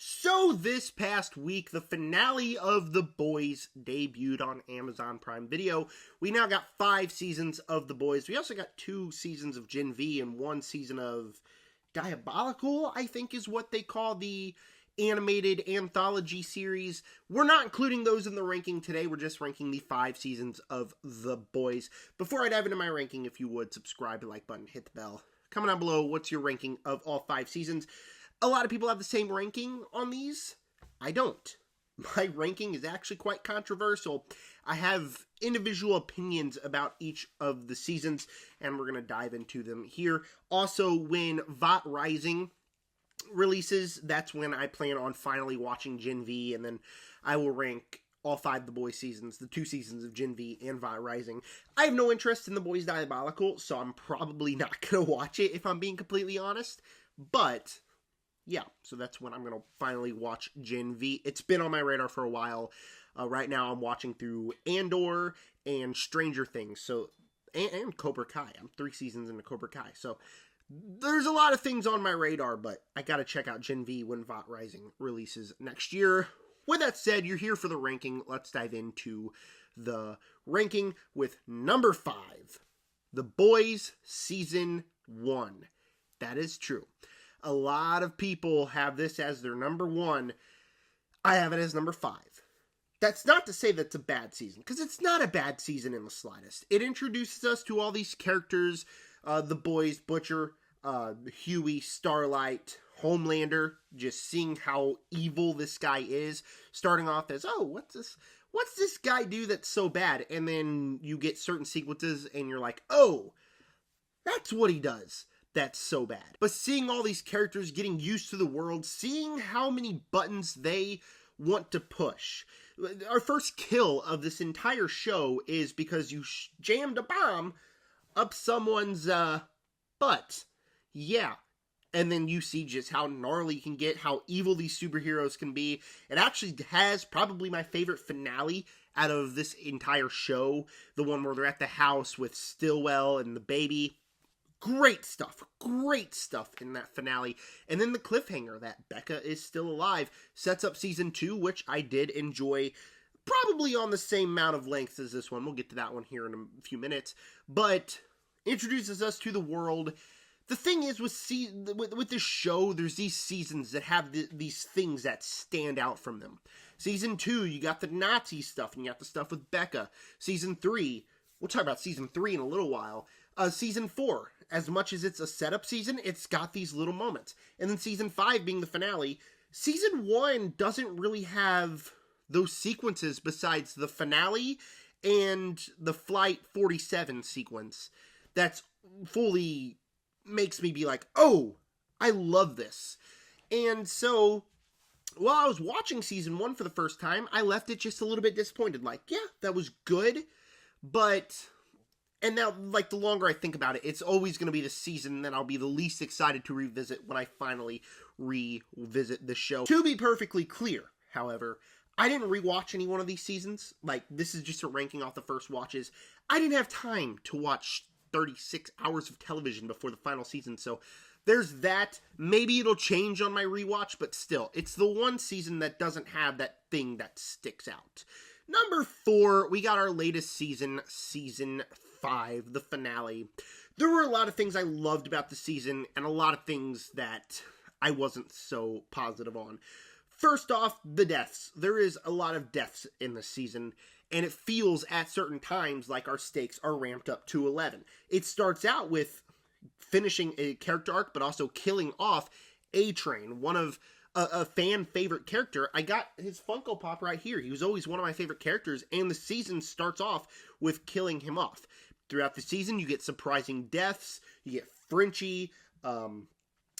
So this past week, the finale of The Boys debuted on Amazon Prime Video. We now got 5 seasons of The Boys. We also got 2 seasons of Gen V and 1 season of Diabolical, I think is what they call the animated anthology series. We're not including those in the ranking today. We're just ranking the 5 seasons of The Boys. Before I dive into my ranking, if you would, subscribe, like button, hit the bell. Comment down below, what's your ranking of all 5 seasons? A lot of people have the same ranking on these. I don't. My ranking is actually quite controversial. I have individual opinions about each of the seasons, and we're going to dive into them here. Also, when VOT Rising releases, that's when I plan on finally watching Gen V, and then I will rank all 5 of The Boys seasons, the 2 seasons of Gen V and VOT Rising. I have no interest in The Boys Diabolical, so I'm probably not going to watch it if I'm being completely honest, but yeah, so that's when I'm going to finally watch Gen V. It's been on my radar for a while. Right now I'm watching through Andor and Stranger Things, so and Cobra Kai. I'm 3 seasons into Cobra Kai, so there's a lot of things on my radar, but I got to check out Gen V when VOT Rising releases next year. With that said, you're here for the ranking. Let's dive into the ranking with number 5, The Boys Season 1. That is true. A lot of people have this as their number 1. I have it as number 5. That's not to say that's a bad season, because it's not a bad season in the slightest. It introduces us to all these characters, the boys, Butcher, Huey, Starlight, Homelander, just seeing how evil this guy is, starting off as, oh, what's this guy do that's so bad? And then you get certain sequences and you're like, oh, that's what he does. That's so bad. But seeing all these characters getting used to the world, seeing how many buttons they want to push. Our first kill of this entire show is because you jammed a bomb up someone's butt. Yeah. And then you see just how gnarly you can get, how evil these superheroes can be. It actually has probably my favorite finale out of this entire show. The one where they're at the house with Stillwell and the baby. Great stuff in that finale. And then the cliffhanger that Becca is still alive sets up season 2, which I did enjoy, probably on the same amount of length as this one. We'll get to that one here in a few minutes. But introduces us to the world. The thing is, with this show, there's these seasons that have these things that stand out from them. Season 2, you got the Nazi stuff, and you got the stuff with Becca. Season 3, we'll talk about Season 3 in a little while. Season 4, as much as it's a setup season, it's got these little moments. And then Season 5 being the finale, Season 1 doesn't really have those sequences besides the finale and the Flight 47 sequence. That's fully makes me be like, oh, I love this. And so, while I was watching Season 1 for the first time, I left it just a little bit disappointed. Like, yeah, that was good, but... And now, like, the longer I think about it, it's always going to be the season that I'll be the least excited to revisit when I finally revisit the show. To be perfectly clear, however, I didn't rewatch any one of these seasons. Like, this is just a ranking off the first watches. I didn't have time to watch 36 hours of television before the final season, so there's that. Maybe it'll change on my rewatch, but still, it's the one season that doesn't have that thing that sticks out. Number 4, we got our latest season, Season 5, the finale. There were a lot of things I loved about the season, and a lot of things that I wasn't so positive on. First off, the deaths. There is a lot of deaths in this season, and it feels at certain times like our stakes are ramped up to 11. It starts out with finishing a character arc, but also killing off A-Train, one of a fan favorite character. I got his Funko Pop right here. He was always one of my favorite characters, and the season starts off with killing him off. Throughout the season, you get surprising deaths. You get Frenchie,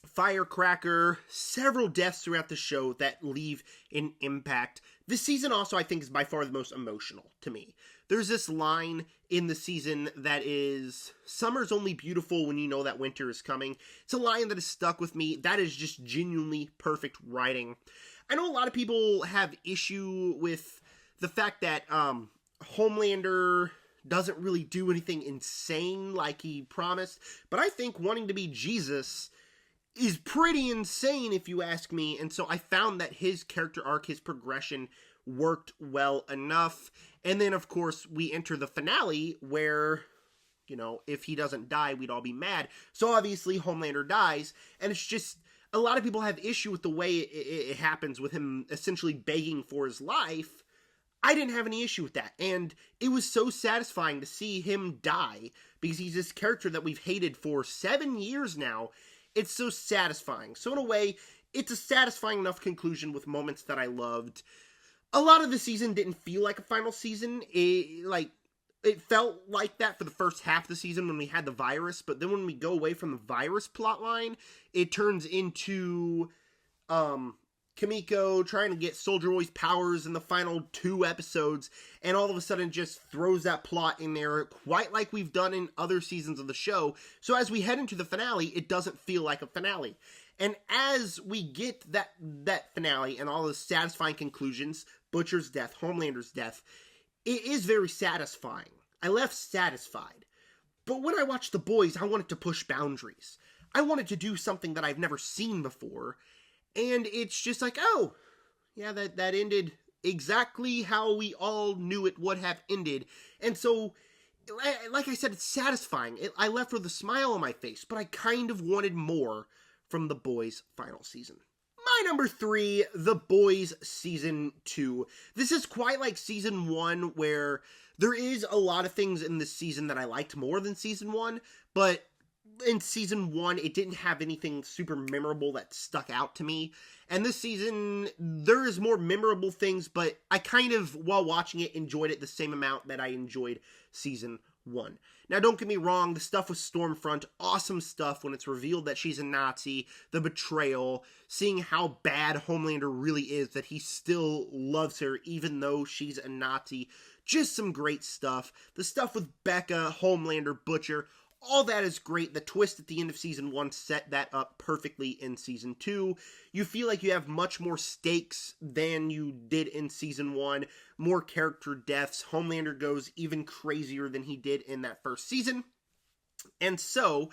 Firecracker, several deaths throughout the show that leave an impact. This season also, I think, is by far the most emotional to me. There's this line in the season that is, summer's only beautiful when you know that winter is coming. It's a line that has stuck with me. That is just genuinely perfect writing. I know a lot of people have issue with the fact that Homelander doesn't really do anything insane like he promised, but I think wanting to be Jesus is pretty insane if you ask me. And so I found that his character arc, his progression worked well enough. And then of course we enter the finale where, you know, if he doesn't die, we'd all be mad. So obviously Homelander dies, and it's just, a lot of people have issue with the way it happens, with him essentially begging for his life. I didn't have any issue with that, and it was so satisfying to see him die, because he's this character that we've hated for 7 years now. It's so satisfying. So in a way, it's a satisfying enough conclusion with moments that I loved. A lot of the season didn't feel like a final season. It felt like that for the first half of the season when we had the virus, but then when we go away from the virus plotline, it turns into Kimiko trying to get Soldier Boy's powers in the final 2 episodes, and all of a sudden just throws that plot in there, quite like we've done in other seasons of the show. So as we head into the finale, it doesn't feel like a finale. And as we get that finale and all the satisfying conclusions, Butcher's death, Homelander's death, it is very satisfying. I left satisfied. But when I watched The Boys, I wanted to push boundaries. I wanted to do something that I've never seen before. And it's just like, oh, yeah, that ended exactly how we all knew it would have ended. And so, like I said, it's satisfying. I left with a smile on my face, but I kind of wanted more from The Boys' final season. My number 3, The Boys Season 2. This is quite like Season 1, where there is a lot of things in this season that I liked more than Season 1, but in Season 1, it didn't have anything super memorable that stuck out to me. And this season, there is more memorable things, but I kind of, while watching it, enjoyed it the same amount that I enjoyed Season 1. Now, don't get me wrong, the stuff with Stormfront, awesome stuff when it's revealed that she's a Nazi, the betrayal, seeing how bad Homelander really is, that he still loves her even though she's a Nazi. Just some great stuff. The stuff with Becca, Homelander, Butcher, all that is great. The twist at the end of Season 1 set that up perfectly in Season 2. You feel like you have much more stakes than you did in Season 1. More character deaths. Homelander goes even crazier than he did in that first season. And so,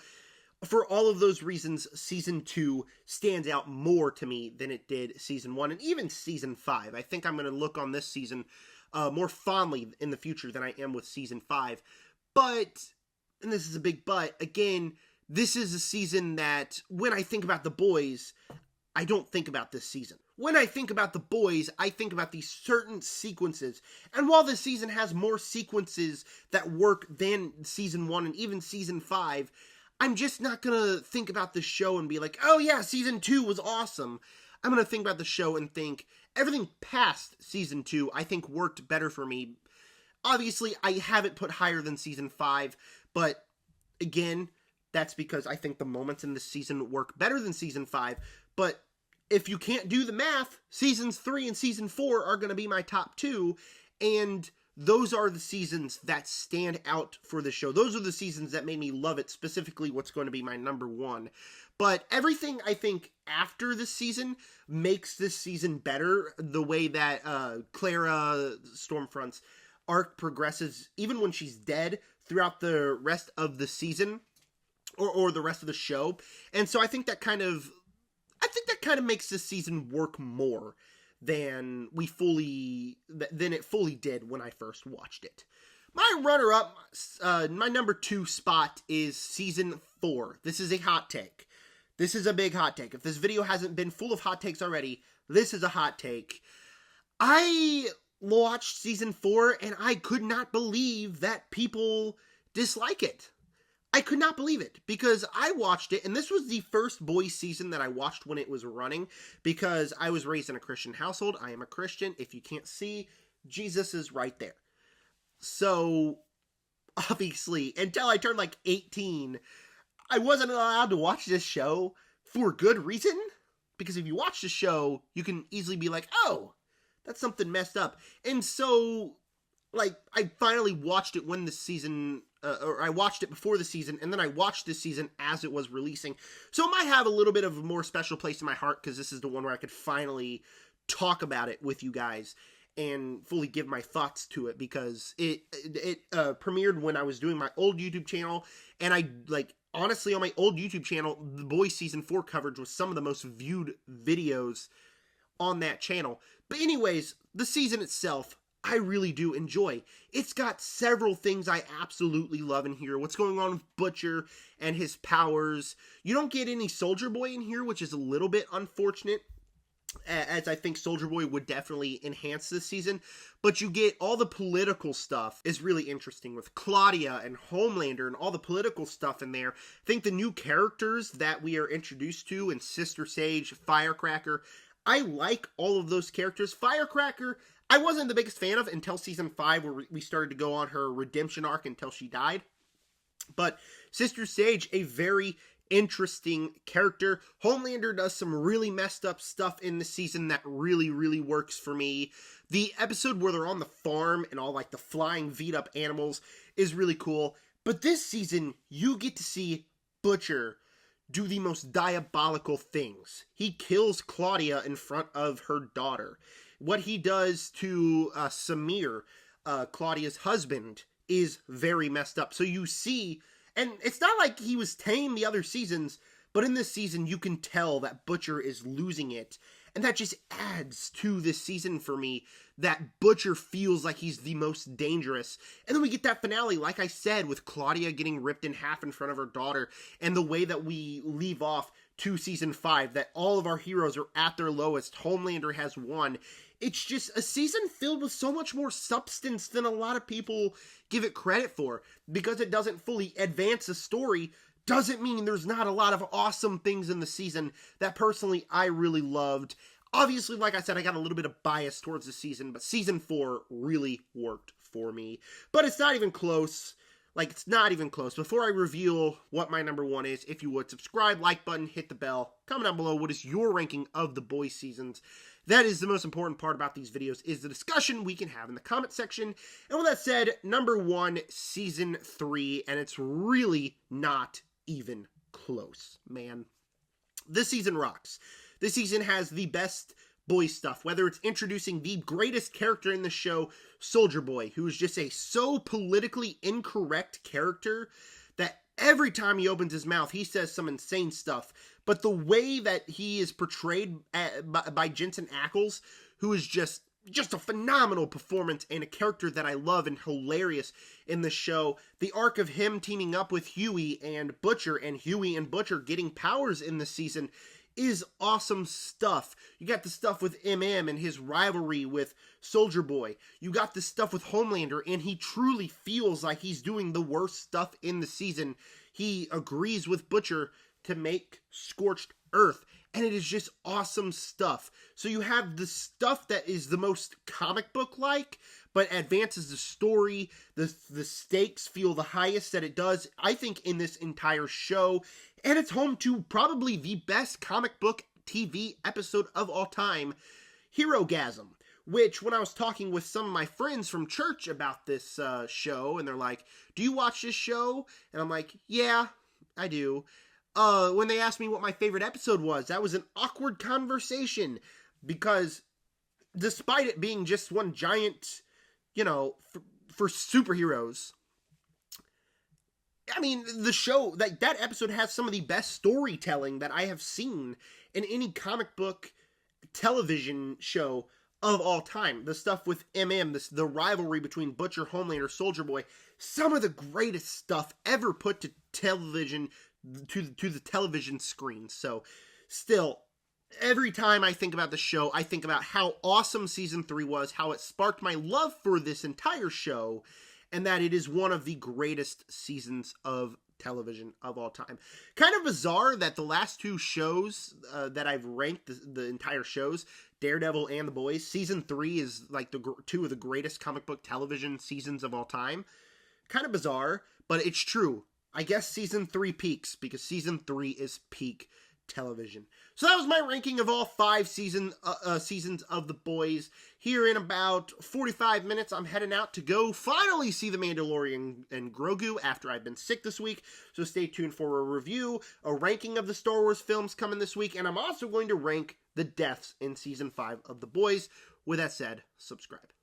for all of those reasons, Season 2 stands out more to me than it did Season 1, and even Season 5. I think I'm going to look on this season more fondly in the future than I am with Season 5. But, and this is a big but, again, this is a season that, when I think about The Boys, I don't think about this season. When I think about The Boys, I think about these certain sequences. And while this season has more sequences that work than Season 1 and even Season 5, I'm just not gonna think about the show and be like, oh yeah, Season 2 was awesome. I'm gonna think about the show and think, everything past Season 2, I think worked better for me. Obviously, I have it put higher than Season 5, but again, that's because I think the moments in this season work better than Season 5. But if you can't do the math, Seasons 3 and Season 4 are going to be my top 2, and those are the seasons that stand out for the show. Those are the seasons that made me love it, specifically what's going to be my number 1. But everything, I think, after this season makes this season better. The way that Clara Stormfront's arc progresses, even when she's dead, throughout the rest of the season, or the rest of the show. And so I think that kind of makes this season work more than it fully did when I first watched it. My runner-up, my number 2 spot is Season 4. This is a hot take. This is a big hot take. If this video hasn't been full of hot takes already, this is a hot take. I watched Season 4 and I could not believe that people dislike it. I could not believe it, because I watched it, and this was the first Boys season that I watched when it was running, because I was raised in a Christian household. I am a Christian. If you can't see, Jesus is right there. So, obviously, until I turned like 18, I wasn't allowed to watch this show for good reason, because if you watch the show, you can easily be like, oh, that's something messed up. And so, like, I finally watched it when the season, or I watched it before the season, and then I watched this season as it was releasing. So it might have a little bit of a more special place in my heart, because this is the one where I could finally talk about it with you guys and fully give my thoughts to it, because it premiered when I was doing my old YouTube channel, and I honestly, on my old YouTube channel, The Boys Season 4 coverage was some of the most viewed videos on that channel. But anyways, the season itself, I really do enjoy. It's got several things I absolutely love in here. What's going on with Butcher and his powers. You don't get any Soldier Boy in here, which is a little bit unfortunate, as I think Soldier Boy would definitely enhance this season. But you get all the political stuff is really interesting with Claudia and Homelander and all the political stuff in there. I think the new characters that we are introduced to in Sister Sage, Firecracker, I like all of those characters. Firecracker, I wasn't the biggest fan of until season 5, where we started to go on her redemption arc until she died. But Sister Sage, a very interesting character. Homelander does some really messed up stuff in the season that really, really works for me. The episode where they're on the farm and all like the flying V'd up animals is really cool. But this season, you get to see Butcher do the most diabolical things. He kills Claudia in front of her daughter. What he does to Samir, Claudia's husband, is very messed up. So you see, and it's not like he was tame the other seasons, but in this season you can tell that Butcher is losing it. And that just adds to this season for me, that Butcher feels like he's the most dangerous. And then we get that finale, like I said, with Claudia getting ripped in half in front of her daughter, and the way that we leave off to season 5, that all of our heroes are at their lowest. Homelander has won. It's just a season filled with so much more substance than a lot of people give it credit for. Because it doesn't fully advance the story, doesn't mean there's not a lot of awesome things in the season that personally I really loved. Obviously, like I said, I got a little bit of bias towards the season, but season 4 really worked for me. But it's not even close. Like, it's not even close. Before I reveal what my number 1 is, if you would, subscribe, like button, hit the bell, comment down below what is your ranking of the Boys seasons. That is the most important part about these videos, is the discussion we can have in the comment section. And with that said, number 1, season 3, and it's really not even close, man. This season rocks. This season has the best Boys stuff, whether it's introducing the greatest character in the show, Soldier Boy, who is just a so politically incorrect character that every time he opens his mouth, he says some insane stuff. But the way that he is portrayed by Jensen Ackles, who is just a phenomenal performance and a character that I love and hilarious in the show. The arc of him teaming up with Huey and Butcher, and Huey and Butcher getting powers in the season, is awesome stuff. You got the stuff with MM and his rivalry with Soldier Boy. You got the stuff with Homelander, and he truly feels like he's doing the worst stuff in the season. He agrees with Butcher to make Scorched Earth, and it is just awesome stuff. So you have the stuff that is the most comic book-like, but advances the story. The stakes feel the highest that it does, I think, in this entire show. And it's home to probably the best comic book TV episode of all time, Herogasm. Which, when I was talking with some of my friends from church about this show, and they're like, do you watch this show? And I'm like, yeah, I do. When they asked me what my favorite episode was, that was an awkward conversation, because despite it being just one giant, for superheroes, I mean, the show, that episode has some of the best storytelling that I have seen in any comic book television show of all time. The stuff with MM, the rivalry between Butcher, Homelander, Soldier Boy, some of the greatest stuff ever put to television, to the television screen. So, still, every time I think about the show, I think about how awesome season 3 was, how it sparked my love for this entire show, and that it is one of the greatest seasons of television of all time. Kind of bizarre that the last 2 shows that I've ranked, the entire shows, Daredevil and The Boys, season 3 is like 2 of the greatest comic book television seasons of all time. Kind of bizarre, but it's true. I guess season 3 peaks, because season 3 is peak television. So that was my ranking of all 5 seasons of The Boys. Here in about 45 minutes, I'm heading out to go finally see The Mandalorian and Grogu after I've been sick this week. So stay tuned for a review, a ranking of the Star Wars films coming this week, and I'm also going to rank the deaths in season 5 of The Boys. With that said, subscribe.